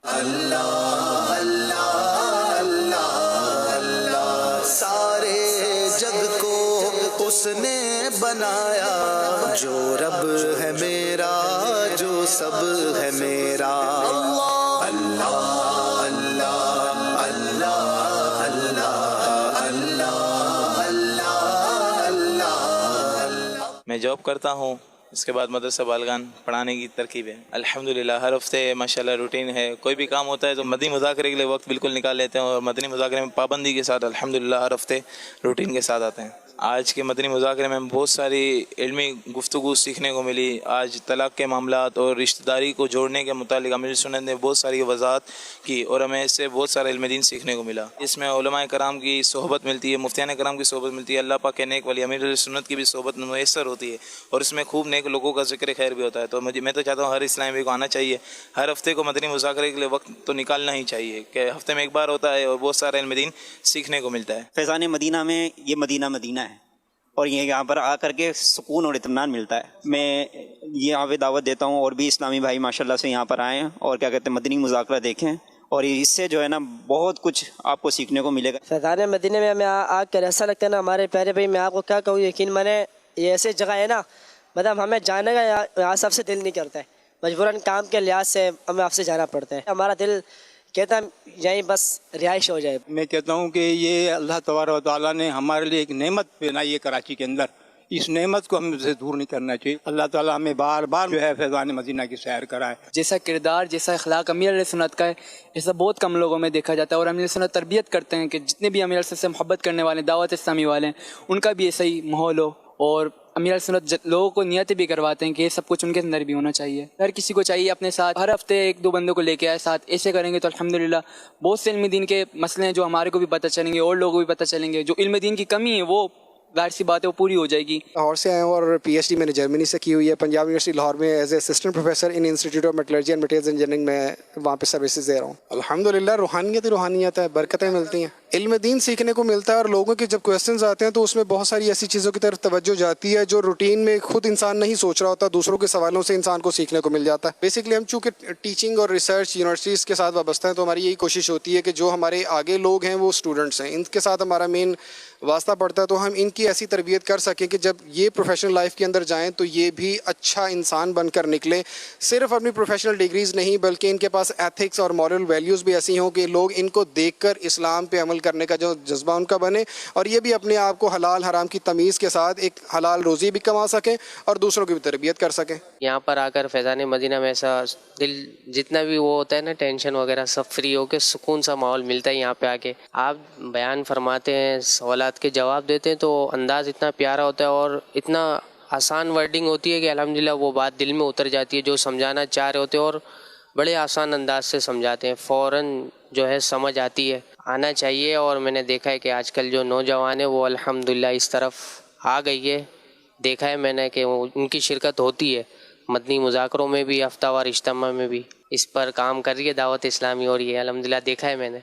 اللہ اللہ اللہ اللہ، سارے جگ کو اس نے بنایا، جو رب ہے میرا، جو سب ہے میرا، اللہ اللہ اللہ اللہ اللہ اللہ اللہ۔ میں جاب کرتا ہوں، اس کے بعد مدرسہ بالغان پڑھانے کی ترکیب ہے۔ الحمدللہ ہر ہفتے ماشاءاللہ روٹین ہے، کوئی بھی کام ہوتا ہے تو مدنی مذاکرے کے لیے وقت بالکل نکال لیتے ہیں، اور مدنی مذاکرے میں پابندی کے ساتھ الحمدللہ ہر ہفتے روٹین کے ساتھ آتے ہیں۔ آج کے مدنی مذاکرے میں بہت ساری علمی گفتگو سیکھنے کو ملی۔ آج طلاق کے معاملات اور رشتہ داری کو جوڑنے کے متعلق امیر سنت نے بہت ساری وضاحت کی، اور ہمیں اس سے بہت سارا علم دین سیکھنے کو ملا۔ اس میں علماء کرام کی صحبت ملتی ہے، مفتیان کرام کی صحبت ملتی ہے، اللہ پاک کے نیک ولی امیر سنت کی بھی صحبت میسر ہوتی ہے، اور اس میں خوب نیک لوگوں کا ذکر خیر بھی ہوتا ہے۔ تو میں تو چاہتا ہوں ہر اسلامی بھائی کو آنا چاہیے، ہر ہفتے کو مدنی مذاکرے کے لیے وقت تو نکالنا ہی چاہیے، کہ ہفتے میں ایک بار ہوتا ہے اور بہت سارا علم دین سیکھنے کو ملتا ہے۔ فیضان مدینہ میں یہ مدینہ ہے، اور یہ یہاں پر آ کر کے سکون اور اطمینان ملتا ہے۔ میں یہاں پہ دعوت دیتا ہوں، اور بھی اسلامی بھائی ماشاءاللہ سے یہاں پر آئیں اور کیا کہتے ہیں مدنی مذاکرہ دیکھیں، اور اس سے جو ہے نا بہت کچھ آپ کو سیکھنے کو ملے گا۔ فیضان مدینہ میں ہمیں آ کر ایسا لگتا ہے نا ہمارے پیارے بھائی، میں آپ کو کیا کہوں، یقین مانے یہ ایسی جگہ ہے نا، مطلب ہمیں جانے کا یہاں سب سے دل نہیں کرتا ہے، مجبوراً کام کے لحاظ سے ہمیں آپ سے جانا پڑتا ہے۔ ہمارا دل کہتا ہے یہیں بس رہائش ہو جائے۔ میں کہتا ہوں کہ یہ اللہ تبارک و تعالیٰ نے ہمارے لیے ایک نعمت بنائی ہے کراچی کے اندر، اس نعمت کو ہم سے دور نہیں کرنا چاہیے۔ اللہ تعالیٰ ہمیں بار بار جو ہے فیضان مدینہ کی سیر کرائے۔ جیسا کردار، جیسا اخلاق امیر علیہ سنت کا ہے، ایسا بہت کم لوگوں میں دیکھا جاتا ہے، اور امیر علیہ سنت تربیت کرتے ہیں کہ جتنے بھی امیر علیہ سنت سے محبت کرنے والے دعوت اسلامی والے ہیں ان کا بھی ایسا ہی ماحول ہو، اور امیر علیہ سنت لوگوں کو نیتیں بھی کرواتے ہیں کہ یہ سب کچھ ان کے اندر بھی ہونا چاہیے۔ ہر کسی کو چاہیے اپنے ساتھ ہر ہفتے ایک دو بندوں کو لے کے آئے ساتھ، ایسے کریں گے تو الحمدللہ بہت سے علم دین کے مسئلے ہیں جو ہمارے کو بھی پتہ چلیں گے اور لوگوں کو بھی پتہ چلیں گے، جو علم دین کی کمی ہے وہ ظاہر سی بات ہے وہ پوری ہو جائے گی۔ لاہور سے آئے ہوں، اور پی ایچ ڈی میں نے جرمنی سے کی ہوئی ہے، پنجاب یونیورسٹی لاہور میں as a assistant professor in institute of metallurgy and materials engineering میں وہاں پہ سروسز دے رہا ہوں۔ الحمدللہ روحانیت ہی روحانیت ہے، برکتیں ملتی ہیں، علم دین سیکھنے کو ملتا ہے، اور لوگوں کے جب کویسچنز آتے ہیں تو اس میں بہت ساری ایسی چیزوں کی طرف توجہ جاتی ہے جو روٹین میں خود انسان نہیں سوچ رہا ہوتا، دوسروں کے سوالوں سے انسان کو سیکھنے کو مل جاتا ہے۔ بیسکلی ہم چونکہ ٹیچنگ اور ریسرچ یونیورسٹیز کے ساتھ وابستہ ہیں، تو ہماری یہی کوشش ہوتی ہے کہ جو ہمارے آگے لوگ ہیں وہ اسٹوڈنٹس ہیں، ان کے ساتھ ہمارا مین واسطہ پڑتا ہے، تو ہم ان کی ایسی تربیت کر سکیں کہ جب یہ پروفیشنل لائف کے اندر جائیں تو یہ بھی اچھا انسان بن کر نکلیں، صرف اپنی پروفیشنل ڈگریز نہیں بلکہ ان کے پاس ایتھکس اور مورل ویلیوز بھی ایسی ہوں کہ لوگ ان کو دیکھ کر اسلام پہ عمل کرنے کا جو جذبہ ان کا بنے، اور یہ بھی اپنے آپ کو حلال حرام کی تمیز کے ساتھ ایک حلال روزی بھی کما سکیں اور دوسروں کی بھی تربیت کر سکیں۔ یہاں پر آ کر فیضان مدینہ میں ایسا دل جتنا بھی وہ ہوتا ہے نا ٹینشن وغیرہ سب فری ہو کے سکون سا ماحول ملتا ہے یہاں پہ آ کے۔ آپ بیان فرماتے ہیں، سوالات کے جواب دیتے ہیں تو انداز اتنا پیارا ہوتا ہے اور اتنا آسان ورڈنگ ہوتی ہے کہ الحمدللہ وہ بات دل میں اتر جاتی ہے جو سمجھانا چاہ رہے ہوتے ہیں، اور بڑے آسان انداز سے سمجھاتے ہیں، فوراً جو ہے سمجھ آتی ہے۔ آنا چاہیے، اور میں نے دیکھا ہے کہ آج کل جو نوجوان ہیں وہ الحمدللہ اس طرف آ گئی ہے، دیکھا ہے میں نے کہ ان کی شرکت ہوتی ہے مدنی مذاکروں میں بھی، ہفتہ وار اجتماع میں بھی، اس پر کام کر رہی ہے دعوت اسلامی، اور یہ الحمدللہ دیکھا ہے میں نے۔